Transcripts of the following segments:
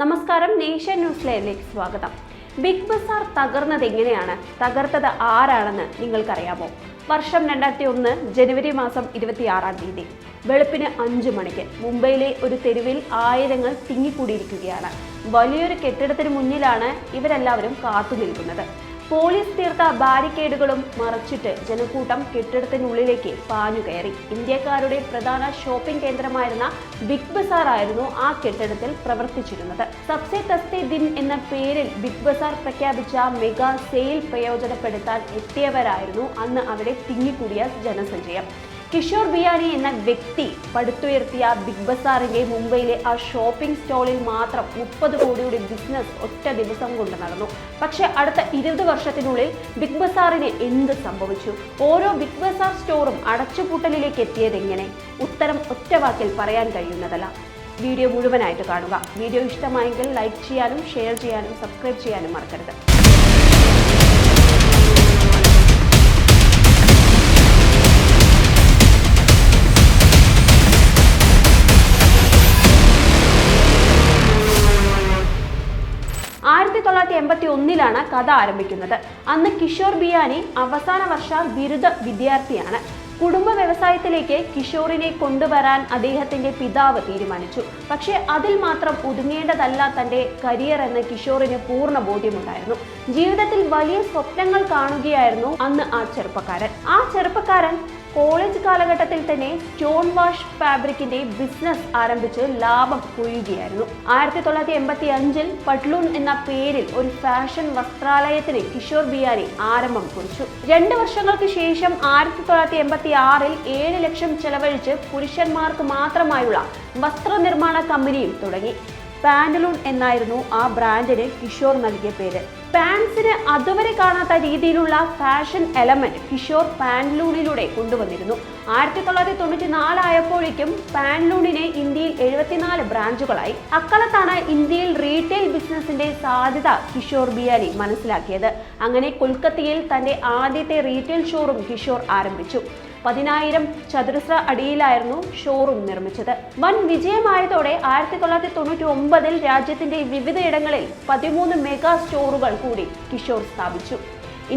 നമസ്കാരം, nation news ലൈവിലേക്ക് സ്വാഗതം. ബിഗ് ബസാർ തകർന്നത് എങ്ങനെയാണ്, തകർത്തത് ആരാണെന്ന് നിങ്ങൾക്കറിയാമോ? വർഷം 2001 ജനുവരി മാസം 26 വെളുപ്പിന് 5 മണിക്ക് മുംബൈയിലെ ഒരു തെരുവിൽ ആയിരങ്ങൾ തിങ്ങിക്കൂടിയിരിക്കുകയാണ്. വലിയൊരു കെട്ടിടത്തിന് മുന്നിലാണ് ഇവരെല്ലാവരും കാത്തു നിൽക്കുന്നത്. പോലീസ് തീർത്ത ബാരിക്കേഡുകളും മറച്ചിട്ട് ജനക്കൂട്ടം കെട്ടിടത്തിനുള്ളിലേക്ക് പാഞ്ഞുകയറി. ഇന്ത്യക്കാരുടെ പ്രധാന ഷോപ്പിംഗ് കേന്ദ്രമായിരുന്ന ബിഗ് ബസാർ ആയിരുന്നു ആ കെട്ടിടത്തിൽ പ്രവർത്തിച്ചിരുന്നത്. സബ്സെ തസ്തെ ദിൻ എന്ന പേരിൽ ബിഗ് ബസാർ പ്രഖ്യാപിച്ച മെഗാ സെയിൽ പ്രയോജനപ്പെടുത്താൻ എത്തിയവരായിരുന്നു അന്ന് അവിടെ തിങ്ങിക്കൂടിയ ജനസഞ്ചയം. കിഷോർ ബിയാനി എന്ന വ്യക്തി പടുത്തുയർത്തിയ ബിഗ് ബസാറിന്റെ മുംബൈയിലെ ആ ഷോപ്പിംഗ് സ്റ്റോളിൽ മാത്രം 30 കോടിയുടെ ബിസിനസ് ഒറ്റ ദിവസം കൊണ്ട് നടന്നു. പക്ഷെ അടുത്ത 20 വർഷത്തിനുള്ളിൽ ബിഗ് ബസാറിന് എന്ത് സംഭവിച്ചു? ഓരോ ബിഗ് ബസാർ സ്റ്റോറും അടച്ചുപൂട്ടലിലേക്ക് എത്തിയതെങ്ങനെ? ഉത്തരം ഒറ്റവാക്കിൽ പറയാൻ കഴിയുന്നതല്ല. വീഡിയോ മുഴുവനായിട്ട് കാണുക. വീഡിയോ ഇഷ്ടമായെങ്കിൽ ലൈക്ക് ചെയ്യാനും ഷെയർ ചെയ്യാനും സബ്സ്ക്രൈബ് ചെയ്യാനും മറക്കരുത്. 1981 കഥ ആരംഭിക്കുന്നത്. അന്ന് കിഷോർ ബിയാനി അവസാന വർഷ ബിരുദ വിദ്യാർത്ഥിയാണ്. കുടുംബ വ്യവസായത്തിലേക്ക് കിഷോറിനെ കൊണ്ടുവരാൻ അദ്ദേഹത്തിന്റെ പിതാവ് തീരുമാനിച്ചു. പക്ഷേ അതിൽ മാത്രം ഒതുങ്ങേണ്ടതല്ല തന്റെ കരിയർ എന്ന് കിഷോറിന് പൂർണ്ണ ബോധ്യമുണ്ടായിരുന്നു. ജീവിതത്തിൽ വലിയ സ്വപ്നങ്ങൾ കാണുകയായിരുന്നു അന്ന് ആ ചെറുപ്പക്കാരൻ കോളേജ് കാലഘട്ടത്തിൽ തന്നെ സ്റ്റോൺ വാഷ് ഫാബ്രിക്കിന്റെ ബിസിനസ് ആരംഭിച്ച് ലാഭം കൊയ്യുകയായിരുന്നു. 1985 പട്ലൂൺ എന്ന പേരിൽ ഒരു ഫാഷൻ വസ്ത്രാലയത്തിന് കിഷോർ ബിയാനി ആരംഭം കുറിച്ചു. 2 വർഷങ്ങൾക്ക് ശേഷം 1986 7 ലക്ഷം ചെലവഴിച്ച് പുരുഷന്മാർക്ക് മാത്രമായുള്ള വസ്ത്രനിർമ്മാണ കമ്പനിയും തുടങ്ങി. പാന്റലൂൺ എന്നായിരുന്നു ആ ബ്രാൻഡിന് കിഷോർ നൽകിയ പേര്. പാൻസിന് അതുവരെ കാണാത്ത രീതിയിലുള്ള ഫാഷൻ എലമെന്റ് കിഷോർ പാന്റലൂണിലൂടെ കൊണ്ടുവന്നിരുന്നു. 1994 ആയപ്പോഴേക്കും പാന്റലൂണിന് ഇന്ത്യയിൽ 74 ബ്രാഞ്ചുകളായി. അക്കാലത്താണ് ഇന്ത്യയിൽ റീറ്റെയിൽ ബിസിനസിന്റെ സാധ്യത കിഷോർ ബിയാനി മനസ്സിലാക്കിയത്. അങ്ങനെ കൊൽക്കത്തയിൽ തന്റെ ആദ്യത്തെ റീറ്റെയിൽ ഷോറൂം കിഷോർ ആരംഭിച്ചു. 10,000 ചതുരശ്ര അടിയിലായിരുന്നു ഷോറൂം നിർമ്മിച്ചത്. വൻ വിജയമായതോടെ 1999 രാജ്യത്തിന്റെ വിവിധയിടങ്ങളിൽ 13 മെഗാ സ്റ്റോറുകൾ കൂടി കിഷോർ സ്ഥാപിച്ചു.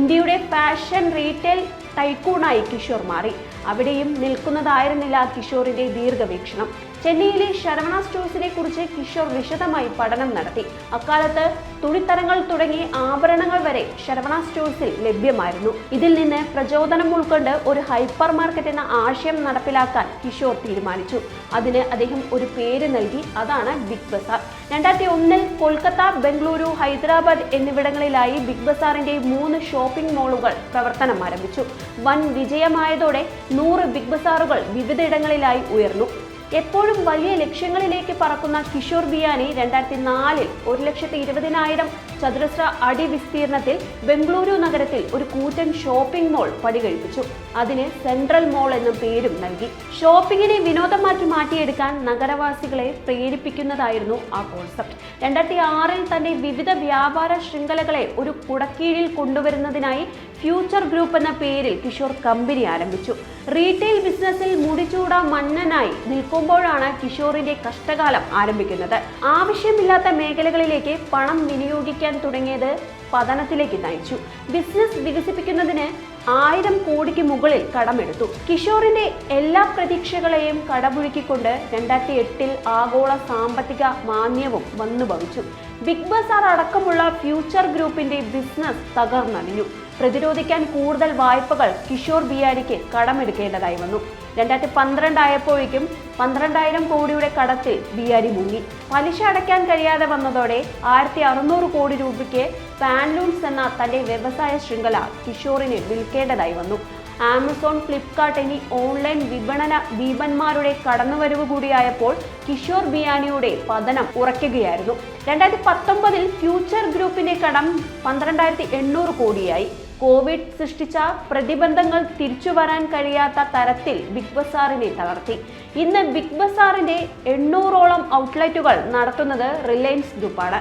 ഇന്ത്യയുടെ ഫാഷൻ റീറ്റെയിൽ ടൈക്കൂണായി കിഷോർ മാറി. അവിടെയും നിൽക്കുന്നതായിരുന്നില്ല കിഷോറിന്റെ ദീർഘവീക്ഷണം. ചെന്നൈയിലെ ശരവണ സ്റ്റോഴ്സിനെ കുറിച്ച് കിഷോർ വിശദമായി പഠനം നടത്തി. അക്കാലത്ത് തുണിത്തരങ്ങൾ തുടങ്ങി ആഭരണങ്ങൾ വരെ ശരവണ സ്റ്റോഴ്സിൽ ലഭ്യമായിരുന്നു. ഇതിൽ നിന്ന് പ്രചോദനം ഉൾക്കൊണ്ട് ഒരു ഹൈപ്പർ മാർക്കറ്റ് എന്ന ആശയം നടപ്പിലാക്കാൻ കിഷോർ തീരുമാനിച്ചു. അതിന് അദ്ദേഹം ഒരു പേര് നൽകി. അതാണ് ബിഗ് ബസാർ. 2001 കൊൽക്കത്ത, ബംഗളൂരു, ഹൈദരാബാദ് എന്നിവിടങ്ങളിലായി ബിഗ് ബസാറിന്റെ 3 ഷോപ്പിംഗ് മാളുകൾ പ്രവർത്തനം ആരംഭിച്ചു. വൻ വിജയമായതോടെ 100 ബിഗ് ബസാറുകൾ വിവിധയിടങ്ങളിലായി ഉയർന്നു. എപ്പോഴും വലിയ ലക്ഷ്യങ്ങളിലേക്ക് പറക്കുന്ന കിഷോർ ബിയാനി 2004 1,20,000 ചതുരശ്ര അടി വിസ്തീർണത്തിൽ ബംഗളൂരു നഗരത്തിൽ ഒരു കൂറ്റൻ ഷോപ്പിംഗ് മാൾ പടികഴിപ്പിച്ചു. അതിന് സെൻട്രൽ മാൾ എന്ന പേരും നൽകി. ഷോപ്പിങ്ങിനെ വിനോദമാക്കി മാറ്റിയെടുക്കാൻ നഗരവാസികളെ പ്രേരിപ്പിക്കുന്നതായിരുന്നു ആ കോൺസെപ്റ്റ്. 2006 തന്റെ വിവിധ വ്യാപാര ശൃംഖലകളെ ഒരു കുടക്കീഴിൽ കൊണ്ടുവരുന്നതിനായി ഫ്യൂച്ചർ ഗ്രൂപ്പ് എന്ന പേരിൽ കിഷോർ കമ്പനി ആരംഭിച്ചു. റീറ്റെയിൽ ബിസിനസ്സിൽ മുടിച്ചൂട മന്നനായി നിൽക്കുമ്പോഴാണ് കിഷോറിന്റെ കഷ്ടകാലം ആരംഭിക്കുന്നത്. ആവശ്യമില്ലാത്ത മേഖലകളിലേക്ക് പണം വിനിയോഗിക്കാൻ തുടങ്ങിയത് പതനത്തിലേക്ക് നയിച്ചു. ബിസിനസ് വികസിപ്പിക്കുന്നതിന് 1000 കോടിക്ക് മുകളിൽ കടമെടുത്തു. കിഷോറിന്റെ എല്ലാ പ്രതീക്ഷകളെയും കടപുഴുക്കിക്കൊണ്ട് 2008 ആഗോള സാമ്പത്തിക മാന്ദ്യവും വന്നുഭവിച്ചു. ബിഗ് ബസാർ അടക്കമുള്ള ഫ്യൂച്ചർ ഗ്രൂപ്പിന്റെ ബിസിനസ് തകർന്നടിഞ്ഞു. പ്രതിരോധിക്കാൻ കൂടുതൽ വായ്പകൾ കിഷോർ ബിയാനിക്ക് കടമെടുക്കേണ്ടതായി വന്നു. 2012 ആയപ്പോഴേക്കും 12,000 കോടിയുടെ കടത്തിൽ ബിയാനി മുങ്ങി. പലിശ അടയ്ക്കാൻ കഴിയാതെ വന്നതോടെ 1600 കോടി രൂപയ്ക്ക് പാന്റലൂൺസ് എന്ന തന്റെ വ്യവസായ ശൃംഖല കിഷോറിന് വിൽക്കേണ്ടതായി വന്നു. ആമസോൺ, ഫ്ലിപ്കാർട്ട് എന്നീ ഓൺലൈൻ വിപണന ഭീമന്മാരുടെ കടന്നുവരവ് കൂടിയായപ്പോൾ കിഷോർ ബിയാനിയുടെ പതനം ഉറയ്ക്കുകയായിരുന്നു. 2019 ഫ്യൂച്ചർ ഗ്രൂപ്പിന്റെ കടം 12,800 കോടിയായി. കോവിഡ് സൃഷ്ടിച്ച പ്രതിബന്ധങ്ങൾ തിരിച്ചു വരാൻ കഴിയാത്ത തരത്തിൽ ബിഗ് ബസാറിനെ തളർത്തി. ഇന്ന് ബിഗ് ബസാറിന്റെ 800ഓളം ഔട്ട്ലെറ്റുകൾ നടത്തുന്നത് റിലയൻസ് ഗ്രൂപ്പാണ്.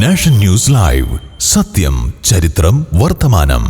നാഷൻ ന്യൂസ് ലൈവ്, സത്യം, ചരിത്രം, വർത്തമാനം.